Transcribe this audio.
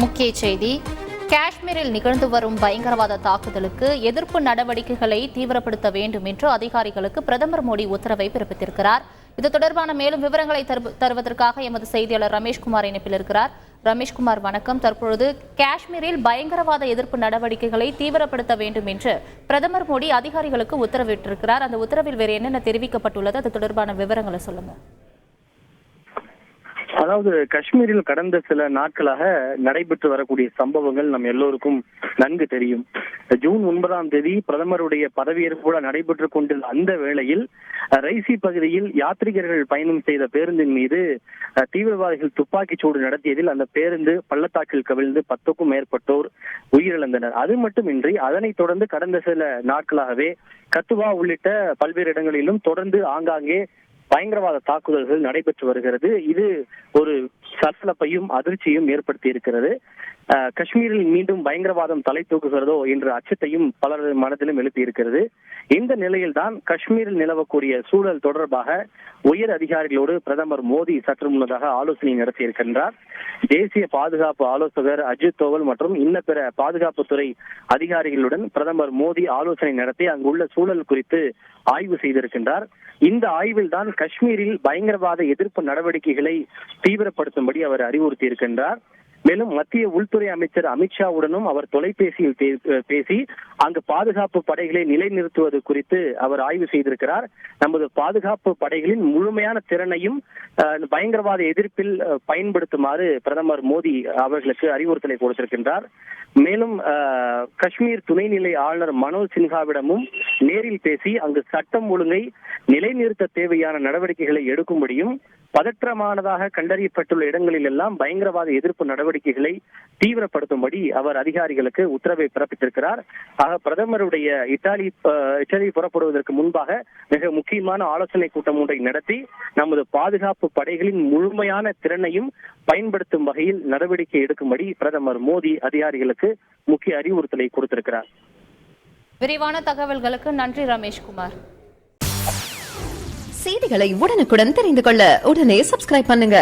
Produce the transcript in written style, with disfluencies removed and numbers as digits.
முக்கிய செய்தி. காஷ்மீரில் நிகழ்ந்து வரும் பயங்கரவாத தாக்குதலுக்கு எதிர்ப்பு நடவடிக்கைகளை தீவிரப்படுத்த வேண்டும் என்று அதிகாரிகளுக்கு பிரதமர் மோடி உத்தரவை பிறப்பித்திருக்கிறார். இது தொடர்பான மேலும் விவரங்களை தருவதற்காக எமது செய்தியாளர் ரமேஷ்குமார் இணைப்பில் இருக்கிறார். ரமேஷ்குமார், வணக்கம். தற்பொழுது காஷ்மீரில் பயங்கரவாத எதிர்ப்பு நடவடிக்கைகளை தீவிரப்படுத்த வேண்டும் என்று பிரதமர் மோடி அதிகாரிகளுக்கு உத்தரவிட்டிருக்கிறார். அந்த உத்தரவில் வேறு என்னென்ன தெரிவிக்கப்பட்டுள்ளது, அது தொடர்பான விவரங்களை சொல்லுங்க. அதாவது காஷ்மீரில் கடந்த சில நாட்களாக நடைபெற்று வரக்கூடிய சம்பவங்கள் நம் எல்லோருக்கும் நன்கு தெரியும். ஜூன் 9 பிரதமருடைய பதவியேற்பு விழா நடைபெற்றுக் கொண்டிருந்த அந்த வேளையில் ரைசி பகுதியில் யாத்ரீகர்கள் பயணம் செய்த பேருந்தின் மீது தீவிரவாதிகள் துப்பாக்கிச் சூடு நடத்தியதில் அந்த பேருந்து பள்ளத்தாக்கில் கவிழ்ந்து 10க்கும் மேற்பட்டோர் உயிரிழந்தனர். அது மட்டுமின்றி அதனைத் தொடர்ந்து கடந்த சில நாட்களாகவே கத்துவா உள்ளிட்ட பல்வேறு இடங்களிலும் தொடர்ந்து ஆங்காங்கே பயங்கரவாத தாக்குதல்கள் நடைபெற்று வருகிறது. இது ஒரு சலசலப்பையும் அதிர்ச்சியும் ஏற்படுத்தி இருக்கிறது. காஷ்மீரில் மீண்டும் பயங்கரவாதம் தலை தூக்குகிறதோ என்ற அச்சத்தையும் பலர் மனதிலும் எழுப்பி இருக்கிறது. இந்த நிலையில்தான் காஷ்மீரில் நிலவக்கூடிய சூழல் தொடர்பாக உயர் அதிகாரிகளோடு பிரதமர் மோடி சற்று முன்னதாக ஆலோசனை நடத்தியிருக்கின்றார். தேசிய பாதுகாப்பு ஆலோசகர் அஜித் தோவல் மற்றும் இன்ன பிற பாதுகாப்புத்துறை அதிகாரிகளுடன் பிரதமர் மோடி ஆலோசனை நடத்தி அங்குள்ள சூழல் குறித்து ஆய்வு செய்திருக்கின்றார். இந்த ஆய்வில் தான் காஷ்மீரில் பயங்கரவாத எதிர்ப்பு நடவடிக்கைகளை தீவிரப்படுத்தும்படி அவர் அறிவுறுத்தி இருக்கின்றார். மேலும் மத்திய உள்துறை அமைச்சர் அமித்ஷாவுடனும் அவர் தொலைபேசியில் பேசி அங்கு பாதுகாப்பு படைகளை நிலைநிறுத்துவது குறித்து அவர் ஆய்வு செய்திருக்கிறார். நமது பாதுகாப்பு படைகளின் முழுமையான திறனையும் பயங்கரவாத எதிர்ப்பில் பயன்படுத்துமாறு பிரதமர் மோடி அவர்களுக்கு அறிவுறுத்தலை கொடுத்திருக்கின்றார். மேலும் காஷ்மீர் துணைநிலை ஆளுநர் மனோஜ் சின்ஹாவிடமும் நேரில் பேசி அங்கு சட்டம் ஒழுங்கை நிலைநிறுத்த தேவையான நடவடிக்கைகளை எடுக்கும்படியும் பதற்றமானதாக கண்டறியப்பட்டுள்ள இடங்களில் எல்லாம் பயங்கரவாத எதிர்ப்பு நடவடிக்கைகளை தீவிரப்படுத்தும்படி அவர் அதிகாரிகளுக்கு உத்தரவை பிறப்பித்திருக்கிறார். ஆக பிரதமருடைய இத்தாலி புறப்படுவதற்கு முன்பாக மிக முக்கியமான ஆலோசனை கூட்டம் ஒன்றை நடத்தி நமது பாதுகாப்பு படைகளின் முழுமையான திறனையும் பயன்படுத்தும் வகையில் நடவடிக்கை எடுக்கும்படி பிரதமர் மோடி அதிகாரிகளுக்கு முக்கிய அறிவுறுத்தலை கொடுத்திருக்கிறார். விரிவான தகவல்களுக்கு நன்றி ரமேஷ்குமார். செய்திகளை உடனுக்குடன் தெரிந்து கொள்ள உடனே சப்ஸ்கிரைப் பண்ணுங்க.